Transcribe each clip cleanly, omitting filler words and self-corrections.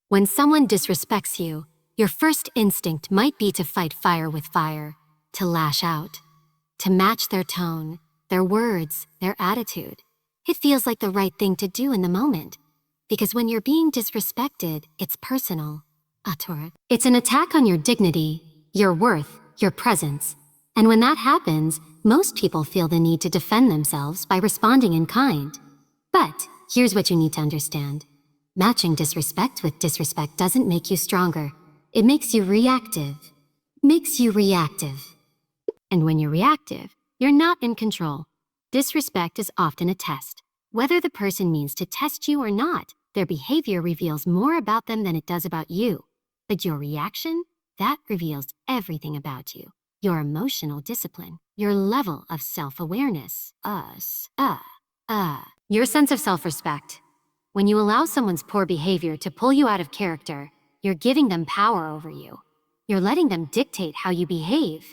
When someone disrespects you, your first instinct might be to fight fire with fire, to lash out, to match their tone, their words, their attitude. It feels like the right thing to do in the moment, because when you're being disrespected, it's personal. It's an attack on your dignity, your worth, your presence. And when that happens, most people feel the need to defend themselves by responding in kind. But here's what you need to understand. Matching disrespect with disrespect doesn't make you stronger. It makes you reactive. And when you're reactive, you're not in control. Disrespect is often a test. Whether the person means to test you or not, their behavior reveals more about them than it does about you. But your reaction, that reveals everything about you. Your emotional discipline, your level of self-awareness, your sense of self-respect. When you allow someone's poor behavior to pull you out of character, you're giving them power over you. You're letting them dictate how you behave,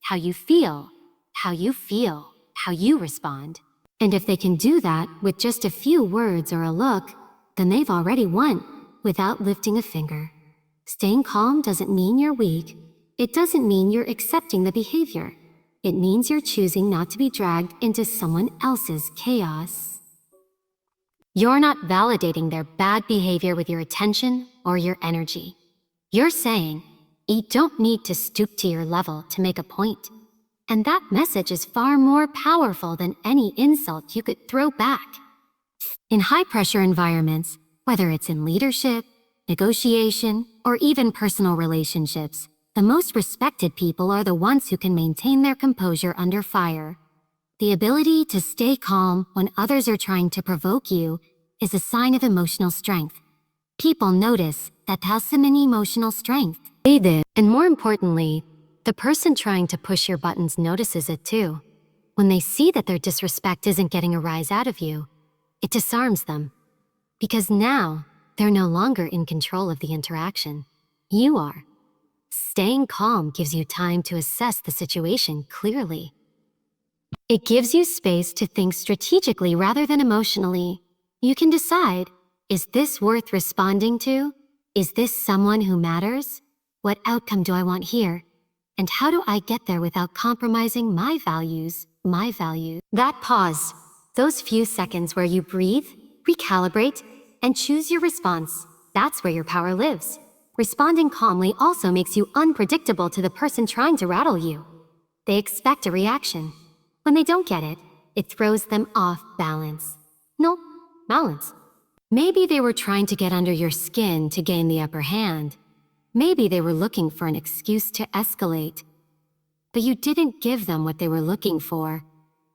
how you feel, how you respond. And if they can do that with just a few words or a look, then they've already won without lifting a finger. Staying calm doesn't mean you're weak. It doesn't mean you're accepting the behavior. It means you're choosing not to be dragged into someone else's chaos. You're not validating their bad behavior with your attention or your energy. You're saying, you don't need to stoop to your level to make a point. And that message is far more powerful than any insult you could throw back. In high-pressure environments, whether it's in leadership, negotiation, or even personal relationships, the most respected people are the ones who can maintain their composure under fire. The ability to stay calm when others are trying to provoke you is a sign of emotional strength. People notice that has some emotional strength. And more importantly, the person trying to push your buttons notices it too. When they see that their disrespect isn't getting a rise out of you, it disarms them. Because now, they're no longer in control of the interaction. You are. Staying calm gives you time to assess the situation clearly. It gives you space to think strategically rather than emotionally. You can decide, is this worth responding to? Is this someone who matters? What outcome do I want here? And how do I get there without compromising my values? That pause, those few seconds where you breathe, recalibrate, and choose your response, that's where your power lives. Responding calmly also makes you unpredictable to the person trying to rattle you. They expect a reaction. When they don't get it, it throws them off balance. No, balance. Maybe they were trying to get under your skin to gain the upper hand. Maybe they were looking for an excuse to escalate. But you didn't give them what they were looking for.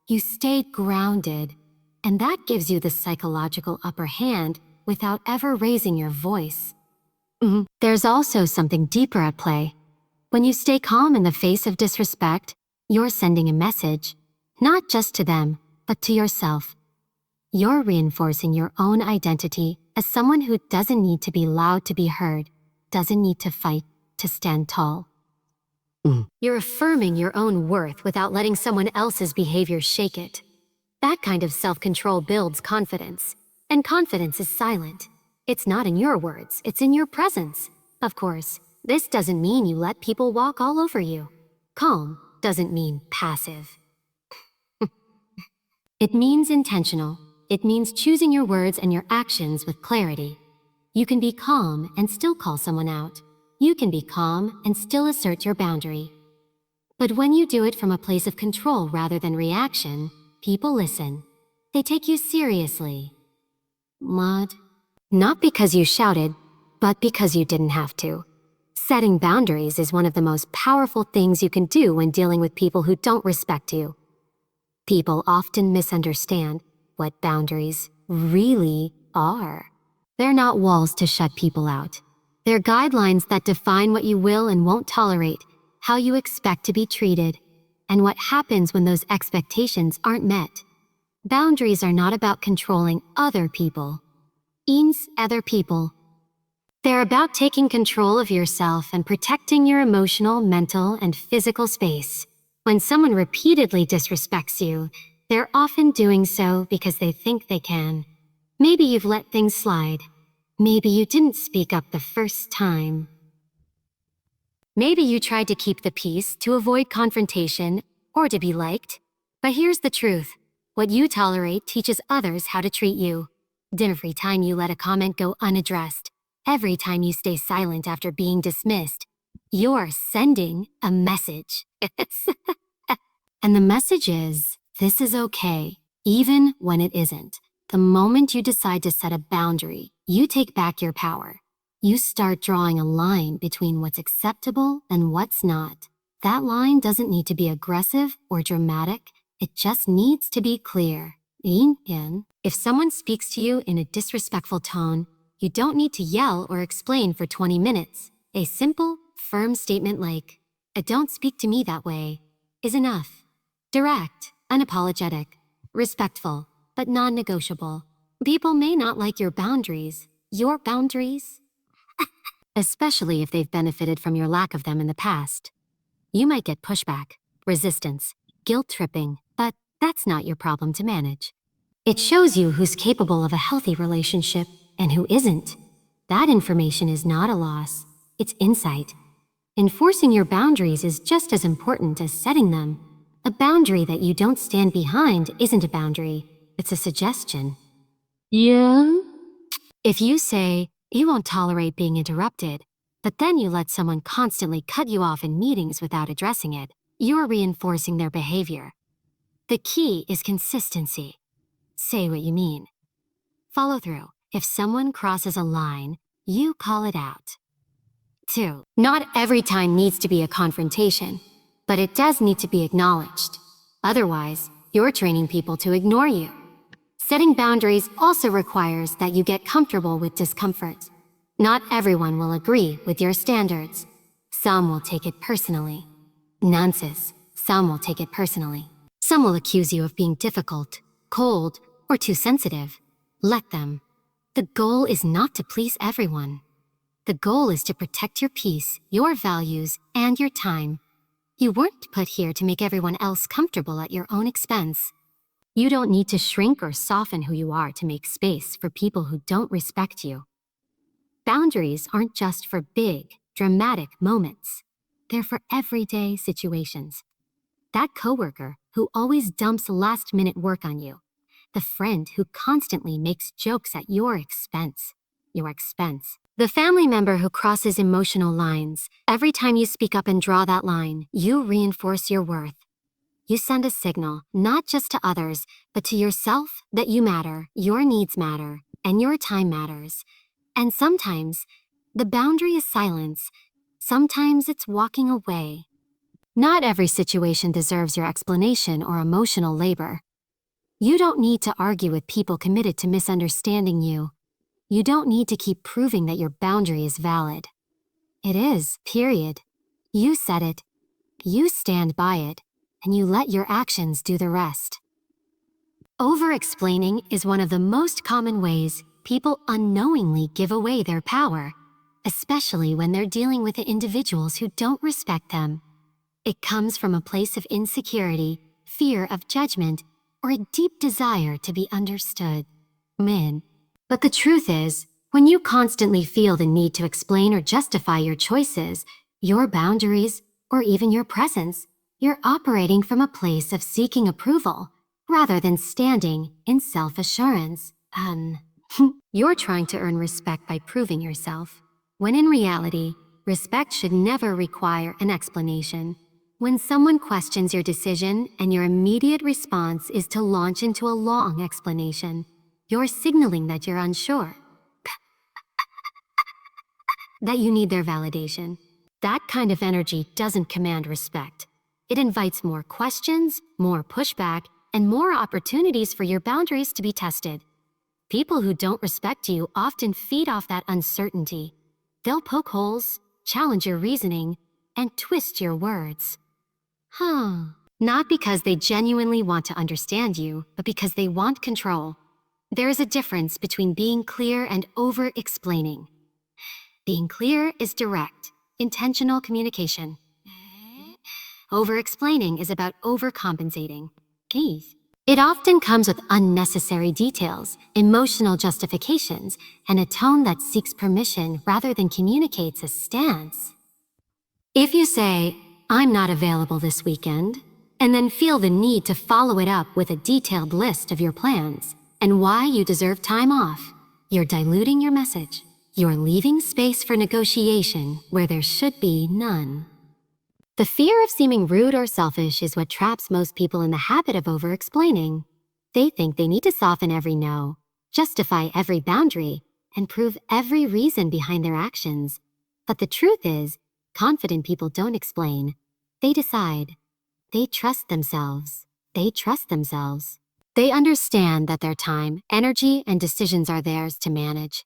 You stayed grounded, and that gives you the psychological upper hand without ever raising your voice. There's also something deeper at play. When you stay calm in the face of disrespect, you're sending a message, not just to them, but to yourself. You're reinforcing your own identity as someone who doesn't need to be loud to be heard, doesn't need to fight to stand tall. You're affirming your own worth without letting someone else's behavior shake it. That kind of self-control builds confidence, and confidence is silent. It's not in your words, it's in your presence. Of course, this doesn't mean you let people walk all over you. Calm doesn't mean passive. It means intentional. It means choosing your words and your actions with clarity. You can be calm and still call someone out. You can be calm and still assert your boundary. But when you do it from a place of control rather than reaction, people listen. They take you seriously. Not because you shouted, but because you didn't have to. Setting boundaries is one of the most powerful things you can do when dealing with people who don't respect you. People often misunderstand what boundaries really are. They're not walls to shut people out. They're guidelines that define what you will and won't tolerate, how you expect to be treated, and what happens when those expectations aren't met. Boundaries are not about controlling other people. They're about taking control of yourself and protecting your emotional, mental, and physical space. When someone repeatedly disrespects you, they're often doing so because they think they can. Maybe you've let things slide. Maybe you didn't speak up the first time. Maybe you tried to keep the peace to avoid confrontation or to be liked. But here's the truth. What you tolerate teaches others how to treat you. Every time you let a comment go unaddressed, every time you stay silent after being dismissed, you're sending a message. And the message is, this is okay, even when it isn't. The moment you decide to set a boundary, you take back your power. You start drawing a line between what's acceptable and what's not. That line doesn't need to be aggressive or dramatic. It just needs to be clear. If someone speaks to you in a disrespectful tone, you don't need to yell or explain for 20 minutes. A simple, firm statement like, "Don't speak to me that way," is enough. Direct, unapologetic, respectful, but non-negotiable. People may not like your boundaries, especially if they've benefited from your lack of them in the past. You might get pushback, resistance, guilt-tripping, but that's not your problem to manage. It shows you who's capable of a healthy relationship and who isn't. That information is not a loss, it's insight. Enforcing your boundaries is just as important as setting them. A boundary that you don't stand behind isn't a boundary, it's a suggestion. Yeah? If you say, you won't tolerate being interrupted, but then you let someone constantly cut you off in meetings without addressing it, you're reinforcing their behavior. The key is consistency. Say what you mean. Follow through. If someone crosses a line, you call it out. 2. Not every time needs to be a confrontation, but it does need to be acknowledged. Otherwise, you're training people to ignore you. Setting boundaries also requires that you get comfortable with discomfort. Not everyone will agree with your standards. Some will take it personally. Nonsense. Some will take it personally. Some will accuse you of being difficult, cold, or too sensitive. Let them. The goal is not to please everyone. The goal is to protect your peace, your values, and your time. You weren't put here to make everyone else comfortable at your own expense. You don't need to shrink or soften who you are to make space for people who don't respect you. Boundaries aren't just for big, dramatic moments. They're for everyday situations. That coworker who always dumps last-minute work on you. The friend who constantly makes jokes at your expense. The family member who crosses emotional lines. Every time you speak up and draw that line, you reinforce your worth. You send a signal, not just to others, but to yourself that you matter, your needs matter, and your time matters. And sometimes, the boundary is silence. Sometimes it's walking away. Not every situation deserves your explanation or emotional labor. You don't need to argue with people committed to misunderstanding you. You don't need to keep proving that your boundary is valid. It is, period. You set it, you stand by it, and you let your actions do the rest. Over-explaining is one of the most common ways people unknowingly give away their power, especially when they're dealing with individuals who don't respect them. It comes from a place of insecurity, fear of judgment, or a deep desire to be understood. But the truth is, when you constantly feel the need to explain or justify your choices, your boundaries, or even your presence, you're operating from a place of seeking approval, rather than standing in self-assurance. You're trying to earn respect by proving yourself, when in reality, respect should never require an explanation. When someone questions your decision and your immediate response is to launch into a long explanation, you're signaling that you're unsure, that you need their validation. That kind of energy doesn't command respect. It invites more questions, more pushback, and more opportunities for your boundaries to be tested. People who don't respect you often feed off that uncertainty. They'll poke holes, challenge your reasoning, and twist your words. Not because they genuinely want to understand you, but because they want control. There is a difference between being clear and over-explaining. Being clear is direct, intentional communication. Over-explaining is about overcompensating. It often comes with unnecessary details, emotional justifications, and a tone that seeks permission rather than communicates a stance. If you say, "I'm not available this weekend," and then feel the need to follow it up with a detailed list of your plans and why you deserve time off, you're diluting your message. You're leaving space for negotiation where there should be none. The fear of seeming rude or selfish is what traps most people in the habit of over-explaining. They think they need to soften every no, justify every boundary, and prove every reason behind their actions. But the truth is, confident people don't explain. They decide. They trust themselves. They trust themselves. They understand that their time, energy, and decisions are theirs to manage.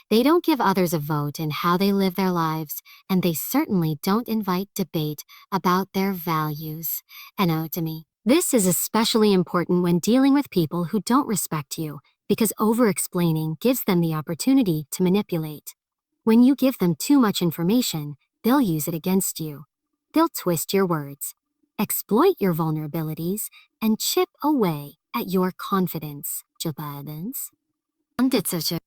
They don't give others a vote in how they live their lives, and they certainly don't invite debate about their values. And to me, this is especially important when dealing with people who don't respect you, because over-explaining gives them the opportunity to manipulate. When you give them too much information, they'll use it against you. They'll twist your words, exploit your vulnerabilities, and chip away at your confidence.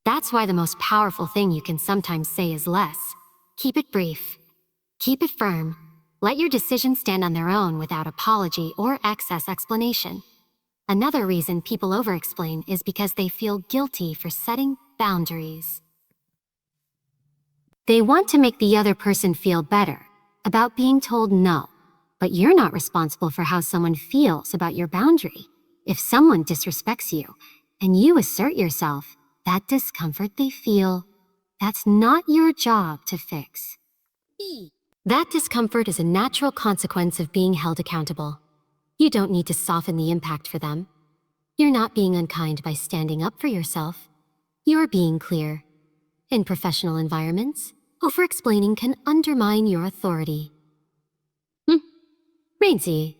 That's why the most powerful thing you can sometimes say is less. Keep it brief. Keep it firm. Let your decisions stand on their own without apology or excess explanation. Another reason people over-explain is because they feel guilty for setting boundaries. They want to make the other person feel better about being told no, but you're not responsible for how someone feels about your boundary. If someone disrespects you, and you assert yourself, that discomfort they feel, that's not your job to fix. That discomfort is a natural consequence of being held accountable. You don't need to soften the impact for them. You're not being unkind by standing up for yourself. You're being clear. In professional environments, over-explaining can undermine your authority. Rainsy.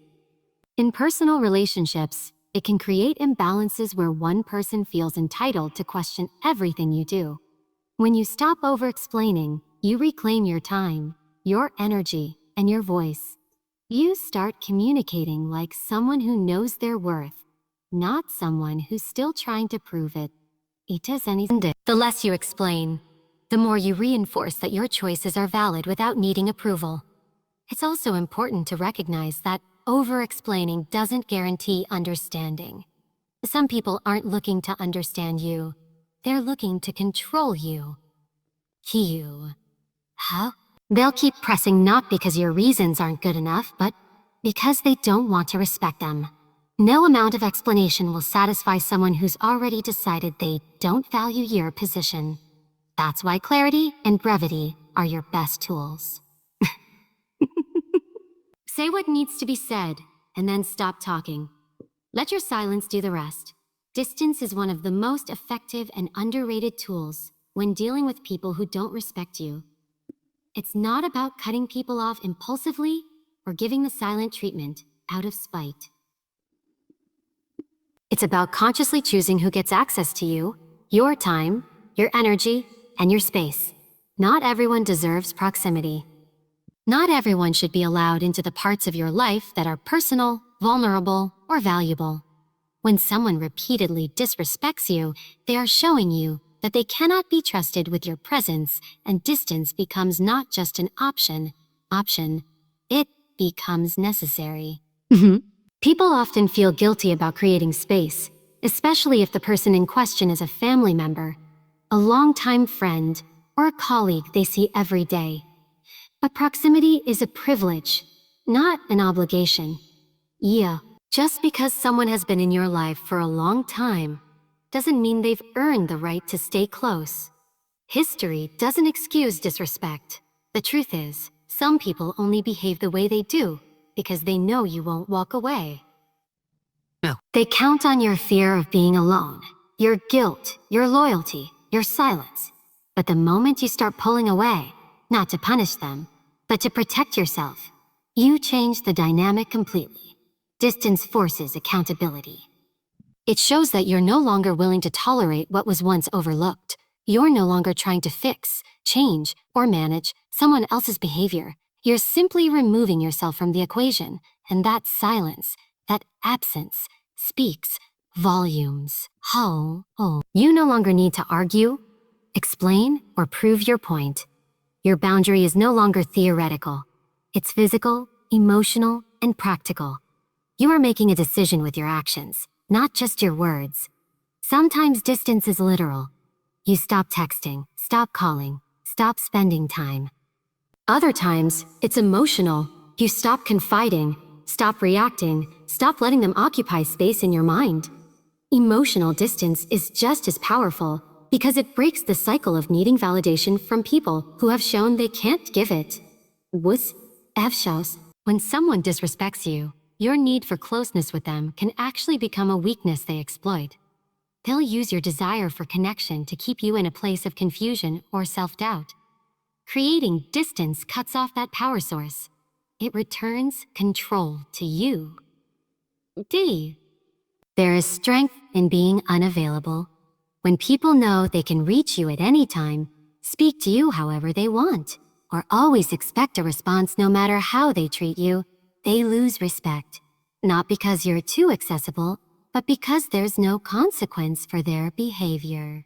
In personal relationships, it can create imbalances where one person feels entitled to question everything you do. When you stop over-explaining, you reclaim your time, your energy, and your voice. You start communicating like someone who knows their worth, not someone who's still trying to prove it. The less you explain, the more you reinforce that your choices are valid without needing approval. It's also important to recognize that over-explaining doesn't guarantee understanding. Some people aren't looking to understand you. They're looking to control you. How? They'll keep pressing not because your reasons aren't good enough, but because they don't want to respect them. No amount of explanation will satisfy someone who's already decided they don't value your position. That's why clarity and brevity are your best tools. Say what needs to be said, and then stop talking. Let your silence do the rest. Distance is one of the most effective and underrated tools when dealing with people who don't respect you. It's not about cutting people off impulsively or giving the silent treatment out of spite. It's about consciously choosing who gets access to you, your time, your energy, and your space. Not everyone deserves proximity. Not everyone should be allowed into the parts of your life that are personal, vulnerable, or valuable. When someone repeatedly disrespects you, they are showing you that they cannot be trusted with your presence, and distance becomes not just an option, it becomes necessary. People often feel guilty about creating space, especially if the person in question is a family member, a longtime friend, or a colleague they see every day. But proximity is a privilege, not an obligation. Just because someone has been in your life for a long time doesn't mean they've earned the right to stay close. History doesn't excuse disrespect. The truth is, some people only behave the way they do because they know you won't walk away. They count on your fear of being alone, your guilt, your loyalty, your silence. But the moment you start pulling away, not to punish them, but to protect yourself, you change the dynamic completely. Distance forces accountability. It shows that you're no longer willing to tolerate what was once overlooked. You're no longer trying to fix, change, or manage someone else's behavior. You're simply removing yourself from the equation, and that silence, that absence, speaks volumes. You no longer need to argue, explain, or prove your point. Your boundary is no longer theoretical. It's physical, emotional, and practical. You are making a decision with your actions, not just your words. Sometimes distance is literal. You stop texting, stop calling, stop spending time. Other times, it's emotional. You stop confiding, stop reacting, stop letting them occupy space in your mind. Emotional distance is just as powerful because it breaks the cycle of needing validation from people who have shown they can't give it. When someone disrespects you, your need for closeness with them can actually become a weakness they exploit. They'll use your desire for connection to keep you in a place of confusion or self-doubt. Creating distance cuts off that power source. It returns control to you. D. There is strength in being unavailable. When people know they can reach you at any time, speak to you however they want, or always expect a response no matter how they treat you, they lose respect. Not because you're too accessible, but because there's no consequence for their behavior.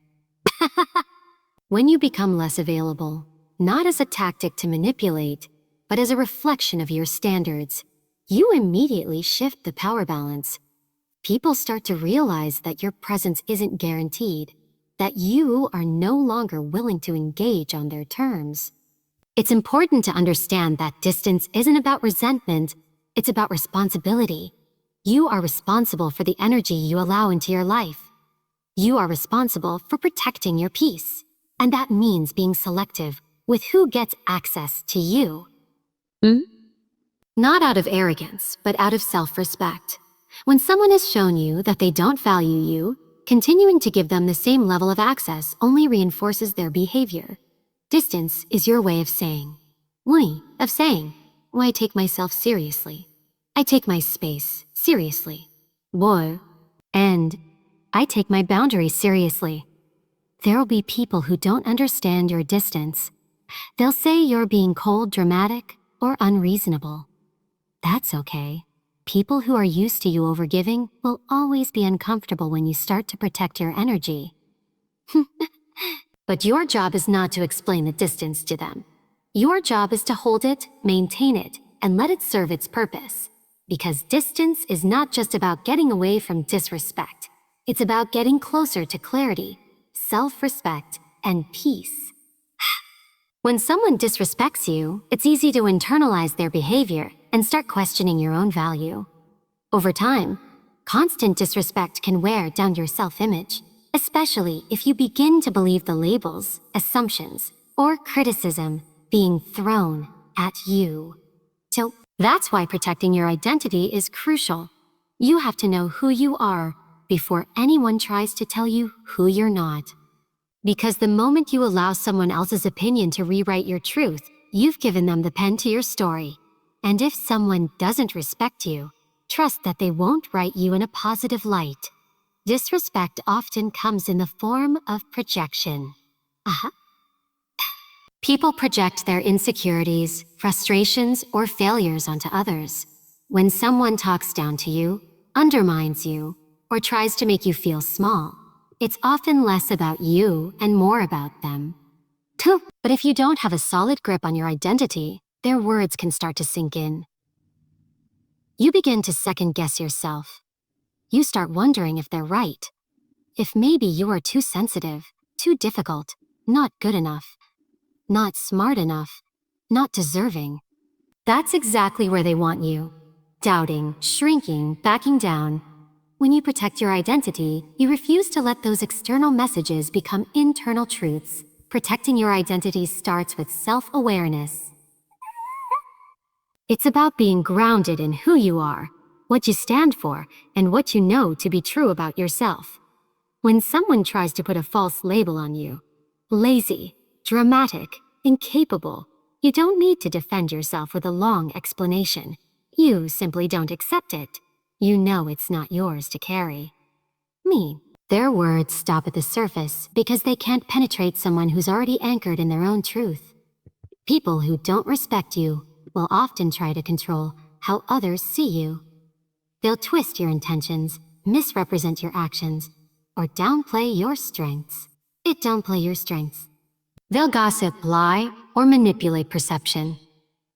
When you become less available, not as a tactic to manipulate, but as a reflection of your standards, you immediately shift the power balance. People start to realize that your presence isn't guaranteed, that you are no longer willing to engage on their terms. It's important to understand that distance isn't about resentment, it's about responsibility. You are responsible for the energy you allow into your life. You are responsible for protecting your peace, and that means being selective with who gets access to you. Not out of arrogance, but out of self-respect. When someone has shown you that they don't value you, continuing to give them the same level of access only reinforces their behavior. Distance is your way of saying, I take myself seriously. I take my space seriously. And I take my boundaries seriously. There'll be people who don't understand your distance. They'll say you're being cold, dramatic, or unreasonable. That's okay. People who are used to you overgiving will always be uncomfortable when you start to protect your energy. But your job is not to explain the distance to them. Your job is to hold it, maintain it, and let it serve its purpose. Because distance is not just about getting away from disrespect. It's about getting closer to clarity, self-respect, and peace. When someone disrespects you, it's easy to internalize their behavior and start questioning your own value. Over time, constant disrespect can wear down your self-image, especially if you begin to believe the labels, assumptions, or criticism being thrown at you. So that's why protecting your identity is crucial. You have to know who you are before anyone tries to tell you who you're not. Because the moment you allow someone else's opinion to rewrite your truth, you've given them the pen to your story. And if someone doesn't respect you, trust that they won't write you in a positive light. Disrespect often comes in the form of projection. People project their insecurities, frustrations, or failures onto others. When someone talks down to you, undermines you, or tries to make you feel small, it's often less about you and more about them. But if you don't have a solid grip on your identity, their words can start to sink in. You begin to second-guess yourself. You start wondering if they're right. If maybe you are too sensitive, too difficult, not good enough, not smart enough, not deserving. That's exactly where they want you. Doubting, shrinking, backing down. When you protect your identity, you refuse to let those external messages become internal truths. Protecting your identity starts with self-awareness. It's about being grounded in who you are, what you stand for, and what you know to be true about yourself. When someone tries to put a false label on you, lazy, dramatic, incapable, you don't need to defend yourself with a long explanation. You simply don't accept it. You know it's not yours to carry. Their words stop at the surface because they can't penetrate someone who's already anchored in their own truth. People who don't respect you will often try to control how others see you. They'll twist your intentions, misrepresent your actions, or downplay your strengths. Downplay your strengths. They'll gossip, lie, or manipulate perception.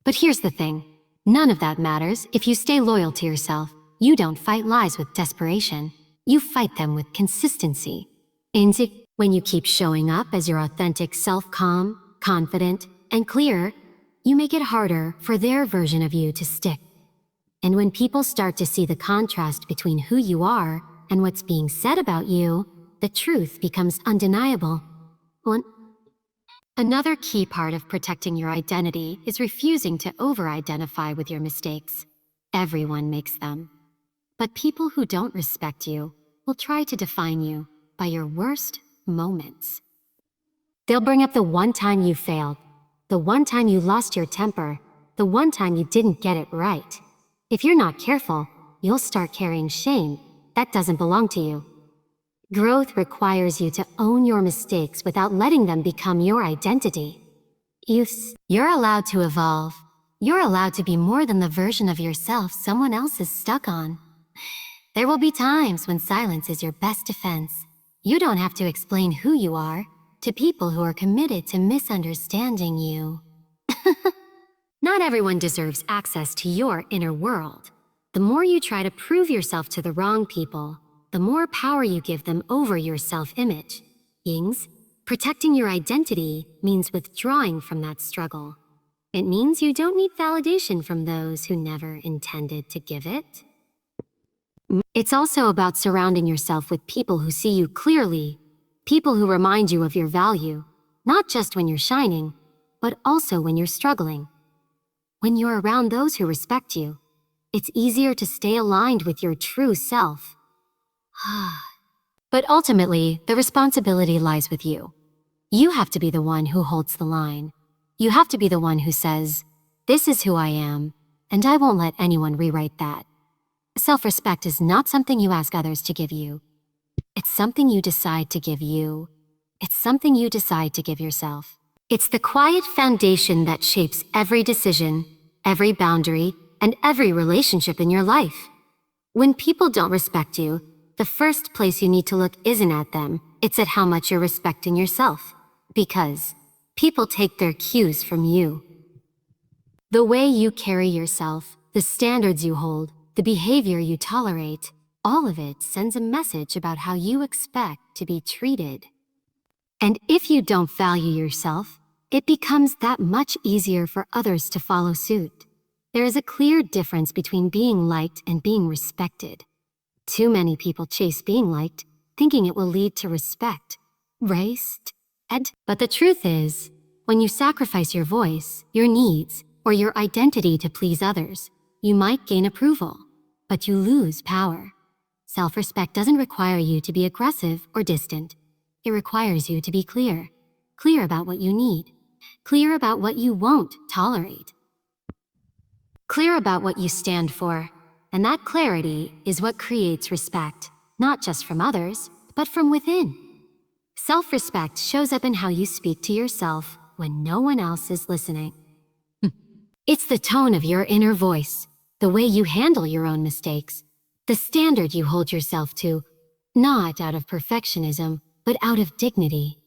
But here's the thing. None of that matters if you stay loyal to yourself. You don't fight lies with desperation. You fight them with consistency. When you keep showing up as your authentic self, calm, confident, and clear, you make it harder for their version of you to stick. And when people start to see the contrast between who you are and what's being said about you, the truth becomes undeniable. Another key part of protecting your identity is refusing to over-identify with your mistakes. Everyone makes them. But people who don't respect you will try to define you by your worst moments. They'll bring up the one time you failed, the one time you lost your temper, the one time you didn't get it right. If you're not careful, you'll start carrying shame that doesn't belong to you. Growth requires you to own your mistakes without letting them become your identity. You're allowed to evolve. You're allowed to be more than the version of yourself someone else is stuck on. There will be times when silence is your best defense. You don't have to explain who you are to people who are committed to misunderstanding you. Not everyone deserves access to your inner world. The more you try to prove yourself to the wrong people, the more power you give them over your self-image. Protecting your identity means withdrawing from that struggle. It means you don't need validation from those who never intended to give it. It's also about surrounding yourself with people who see you clearly, people who remind you of your value, not just when you're shining, but also when you're struggling. When you're around those who respect you, it's easier to stay aligned with your true self. But ultimately, the responsibility lies with you. You have to be the one who holds the line. You have to be the one who says, "This is who I am, and I won't let anyone rewrite that." Self-respect is not something you ask others to give you. It's something you decide to give you. It's something you decide to give yourself. It's the quiet foundation that shapes every decision, every boundary, and every relationship in your life. When people don't respect you, the first place you need to look isn't at them, it's at how much you're respecting yourself. Because people take their cues from you. The way you carry yourself, the standards you hold, the behavior you tolerate, all of it sends a message about how you expect to be treated. And if you don't value yourself, it becomes that much easier for others to follow suit. There is a clear difference between being liked and being respected. Too many people chase being liked, thinking it will lead to respect, but the truth is, when you sacrifice your voice, your needs, or your identity to please others, you might gain approval, but you lose power. Self-respect doesn't require you to be aggressive or distant. It requires you to be clear about what you need, clear about what you won't tolerate, clear about what you stand for. And that clarity is what creates respect, not just from others, but from within. Self-respect shows up in how you speak to yourself when no one else is listening. It's the tone of your inner voice, the way you handle your own mistakes, the standard you hold yourself to, not out of perfectionism, but out of dignity.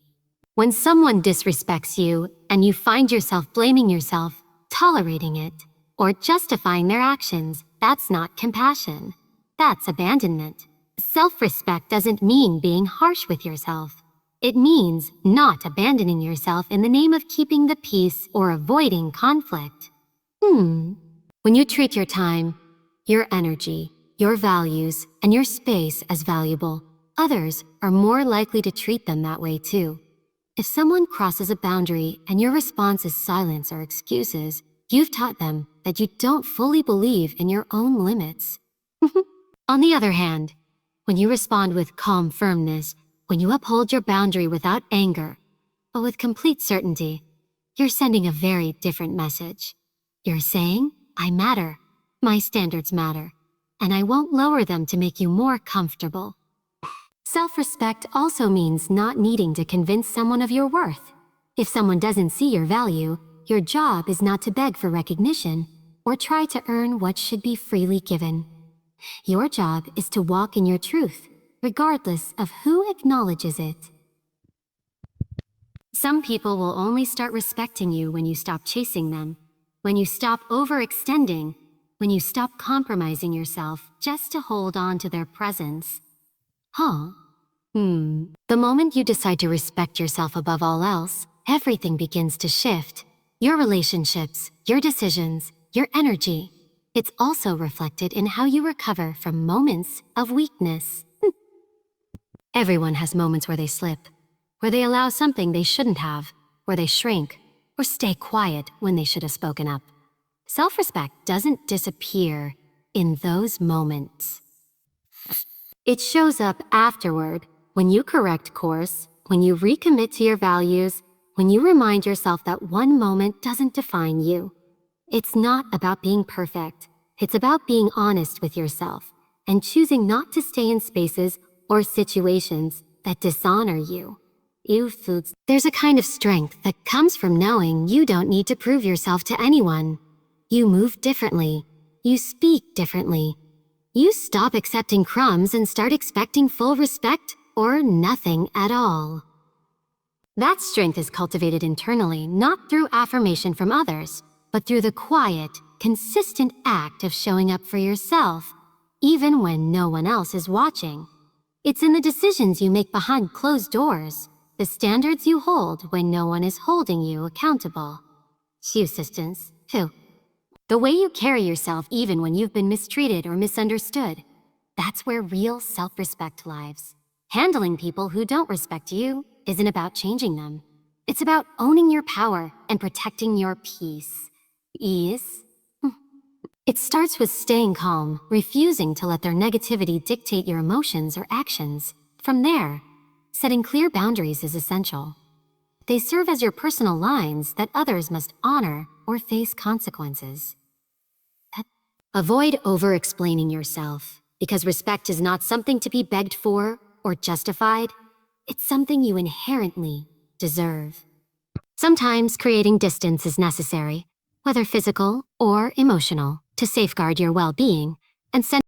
When someone disrespects you and you find yourself blaming yourself, tolerating it, or justifying their actions, that's not compassion. That's abandonment. Self-respect doesn't mean being harsh with yourself. It means not abandoning yourself in the name of keeping the peace or avoiding conflict. When you treat your time, your energy, your values, and your space as valuable, others are more likely to treat them that way too. If someone crosses a boundary and your response is silence or excuses, you've taught them that you don't fully believe in your own limits. On the other hand, when you respond with calm firmness, when you uphold your boundary without anger, but with complete certainty, you're sending a very different message. You're saying, I matter, my standards matter, and I won't lower them to make you more comfortable. Self-respect also means not needing to convince someone of your worth. If someone doesn't see your value, your job is not to beg for recognition or try to earn what should be freely given. Your job is to walk in your truth, regardless of who acknowledges it. Some people will only start respecting you when you stop chasing them, when you stop overextending, when you stop compromising yourself just to hold on to their presence. Huh? The moment you decide to respect yourself above all else, everything begins to shift. Your relationships, your decisions, your energy. It's also reflected in how you recover from moments of weakness. Everyone has moments where they slip, where they allow something they shouldn't have, where they shrink, or stay quiet when they should have spoken up. Self-respect doesn't disappear in those moments. It shows up afterward, when you correct course, when you recommit to your values, when you remind yourself that one moment doesn't define you. It's not about being perfect. It's about being honest with yourself and choosing not to stay in spaces or situations that dishonor you. There's a kind of strength that comes from knowing you don't need to prove yourself to anyone. You move differently. You speak differently. You stop accepting crumbs and start expecting full respect or nothing at all. That strength is cultivated internally, not through affirmation from others, but through the quiet, consistent act of showing up for yourself, even when no one else is watching. It's in the decisions you make behind closed doors, the standards you hold when no one is holding you accountable. Subsistence, too. The way you carry yourself even when you've been mistreated or misunderstood. That's where real self-respect lives. Handling people who don't respect you isn't about changing them. It's about owning your power and protecting your peace. Ease? It starts with staying calm, refusing to let their negativity dictate your emotions or actions. From there, setting clear boundaries is essential. They serve as your personal lines that others must honor or face consequences. Avoid over-explaining yourself, because respect is not something to be begged for or justified. It's something you inherently deserve. Sometimes creating distance is necessary, whether physical or emotional, to safeguard your well-being and send